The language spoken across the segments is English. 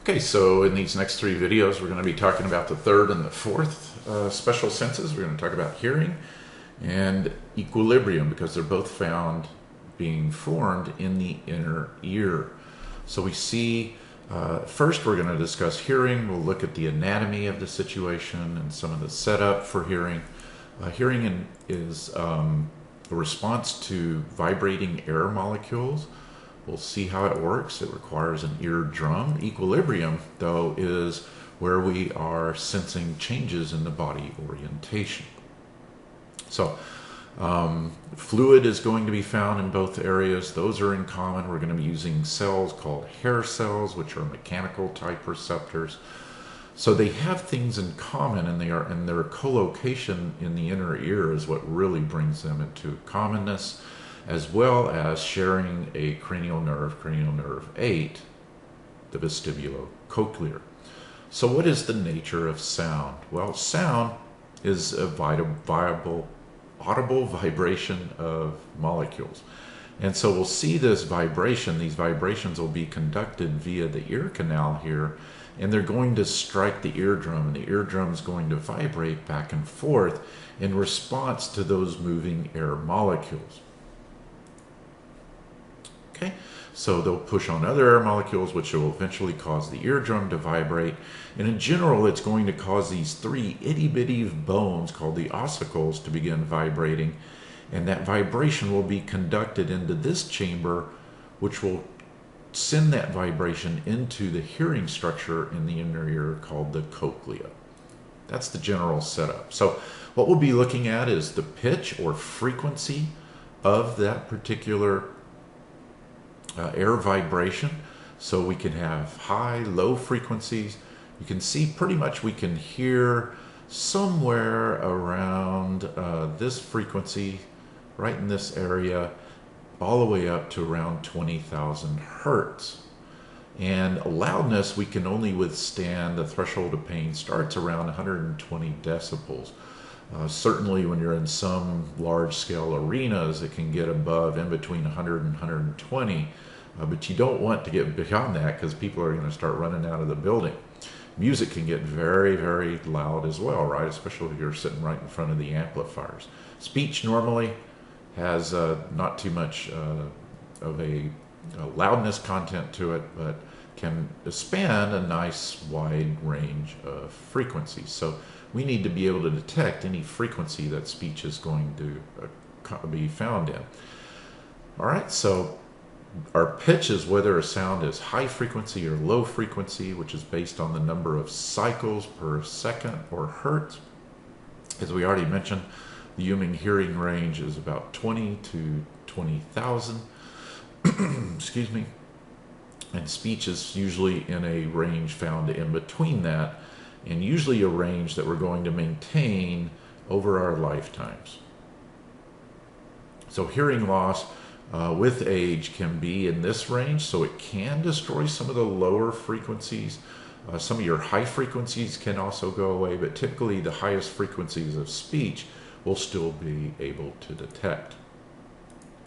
Okay, so in these next three videos, we're going to be talking about the third and the fourth special senses. We're going to talk about hearing and equilibrium because they're both found being formed in the inner ear. So we see, first we're going to discuss hearing. We'll look at the anatomy of the situation and some of the setup for hearing. Hearing is a response to vibrating air molecules. We'll see how it works. It requires an eardrum. Equilibrium, though, is where we are sensing changes in the body orientation. So, fluid is going to be found in both areas. Those are in common. We're going to be using cells called hair cells, which are mechanical type receptors. So they have things in common, and their collocation in the inner ear is what really brings them into commonness, as well as sharing a cranial nerve 8, the vestibulocochlear. So what is the nature of sound? Well, sound is a viable, audible vibration of molecules. And so we'll see this vibration. These vibrations will be conducted via the ear canal here, and they're going to strike the eardrum, and the eardrum is going to vibrate back and forth in response to those moving air molecules. Okay, so they'll push on other air molecules, which will eventually cause the eardrum to vibrate. And in general, it's going to cause these three itty-bitty bones called the ossicles to begin vibrating. And that vibration will be conducted into this chamber, which will send that vibration into the hearing structure in the inner ear called the cochlea. That's the general setup. So what we'll be looking at is the pitch or frequency of that particular air vibration. So we can have high, low frequencies. You can see pretty much we can hear somewhere around this frequency, right in this area, all the way up to around 20,000 hertz. And loudness, we can only withstand, the threshold of pain starts around 120 decibels. Certainly when you're in some large scale arenas, it can get above in between 100 and 120, but you don't want to get beyond that because people are going to start running out of the building. Music can get very, very loud as well, right? Especially if you're sitting right in front of the amplifiers. Speech normally has not too much of a loudness content to it, but can span a nice wide range of frequencies. So we need to be able to detect any frequency that speech is going to be found in. All right, so our pitch is whether a sound is high frequency or low frequency, which is based on the number of cycles per second or hertz. As we already mentioned, the human hearing range is about 20 to 20,000. Excuse me. And speech is usually in a range found in between that, and usually a range that we're going to maintain over our lifetimes. So hearing loss with age can be in this range, so it can destroy some of the lower frequencies. Some of your high frequencies can also go away, but typically the highest frequencies of speech will still be able to detect.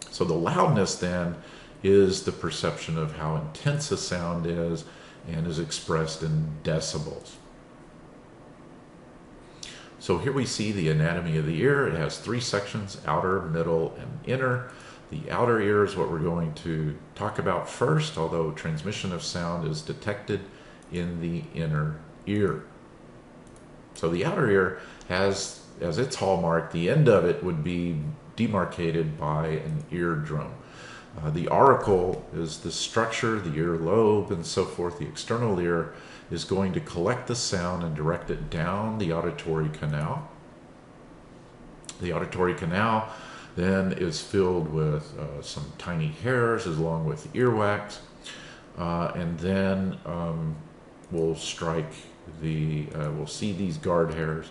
So the loudness then is the perception of how intense a sound is and is expressed in decibels. So here we see the anatomy of the ear. It has three sections: outer, middle, and inner. The outer ear is what we're going to talk about first, although transmission of sound is detected in the inner ear. So the outer ear has, as its hallmark, the end of it would be demarcated by an eardrum. The auricle is the structure, the ear lobe, and so forth. The external ear is going to collect the sound and direct it down the auditory canal. The auditory canal then is filled with some tiny hairs along with earwax, and then we'll strike we'll see these guard hairs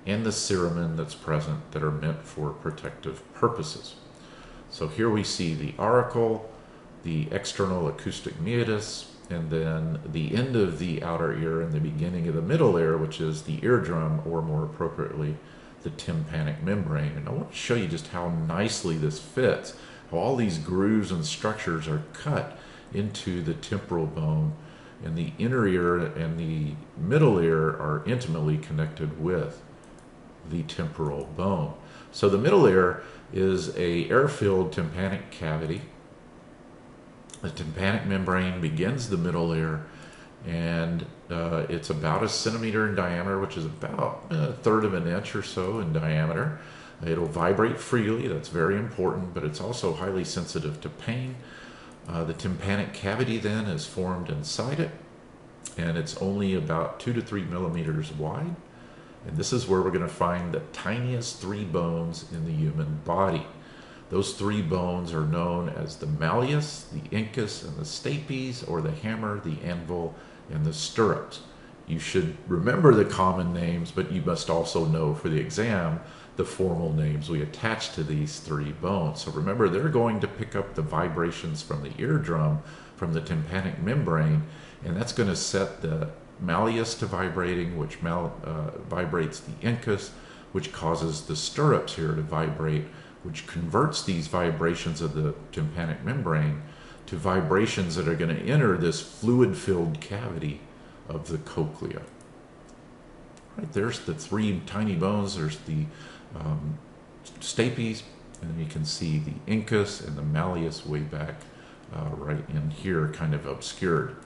and the cerumen that's present that are meant for protective purposes. So here we see the auricle, the external acoustic meatus, and then the end of the outer ear and the beginning of the middle ear, which is the eardrum, or more appropriately, the tympanic membrane. And I want to show you just how nicely this fits, how all these grooves and structures are cut into the temporal bone and the inner ear and the middle ear are intimately connected with the temporal bone. So the middle ear is a air-filled tympanic cavity. The tympanic membrane begins the middle ear, and it's about a centimeter in diameter, which is about a third of an inch or so in diameter. It'll vibrate freely, that's very important, but it's also highly sensitive to pain. The tympanic cavity then is formed inside it, and it's only about 2 to 3 millimeters wide. And this is where we're going to find the tiniest 3 bones in the human body. Those 3 bones are known as the malleus, the incus, and the stapes, or the hammer, the anvil, and the stirrups. You should remember the common names, but you must also know for the exam the formal names we attach to these 3 bones. So remember, they're going to pick up the vibrations from the eardrum, from the tympanic membrane, and that's going to set the malleus to vibrating, which vibrates the incus, which causes the stirrups here to vibrate, which converts these vibrations of the tympanic membrane to vibrations that are going to enter this fluid-filled cavity of the cochlea. Right, there's the 3 tiny bones. There's the stapes, and then you can see the incus and the malleus way back right in here, kind of obscured.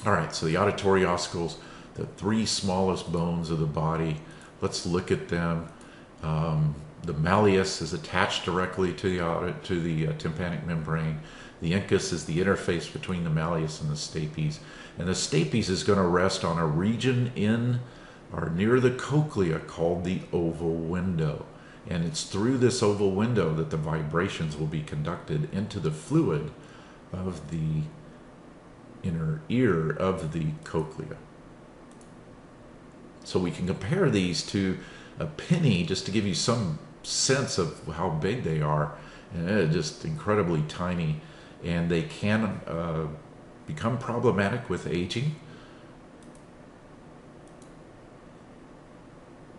All right, so the auditory ossicles, the 3 smallest bones of the body. Let's look at them. The malleus is attached directly to the tympanic membrane. The incus is the interface between the malleus and the stapes. And the stapes is going to rest on a region in or near the cochlea called the oval window. And it's through this oval window that the vibrations will be conducted into the fluid of the inner ear of the cochlea. So we can compare these to a penny just to give you some sense of how big they are. And they're just incredibly tiny, and they can become problematic with aging.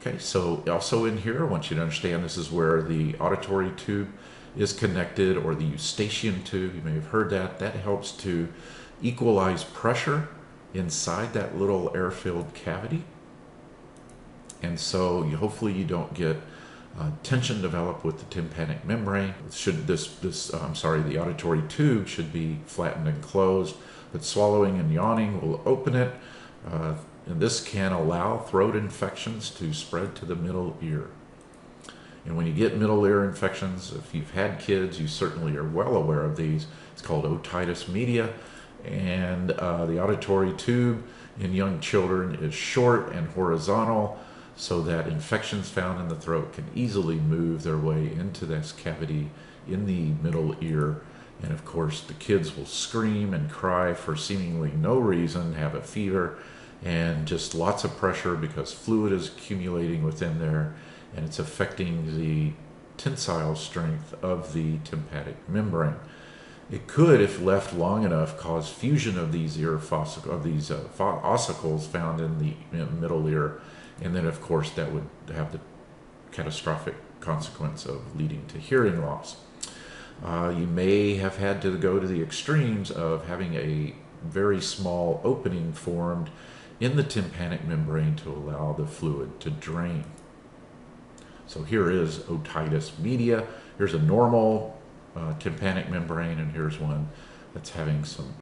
Okay, so also in here, I want you to understand this is where the auditory tube is connected, or the eustachian tube. You may have heard that. That helps to equalize pressure inside that little air-filled cavity. And so hopefully you don't get tension develop with the tympanic membrane. The auditory tube should be flattened and closed, but swallowing and yawning will open it. And this can allow throat infections to spread to the middle ear. And when you get middle ear infections, if you've had kids, you certainly are well aware of these. It's called otitis media. And the auditory tube in young children is short and horizontal, so that infections found in the throat can easily move their way into this cavity in the middle ear. And of course, the kids will scream and cry for seemingly no reason, have a fever, and just lots of pressure because fluid is accumulating within there, and it's affecting the tensile strength of the tympanic membrane. It could, if left long enough, cause fusion of these ossicles found in the middle ear, and then of course that would have the catastrophic consequence of leading to hearing loss. You may have had to go to the extremes of having a very small opening formed in the tympanic membrane to allow the fluid to drain. So here is otitis media. Here's a normal tympanic membrane, and here's one that's having some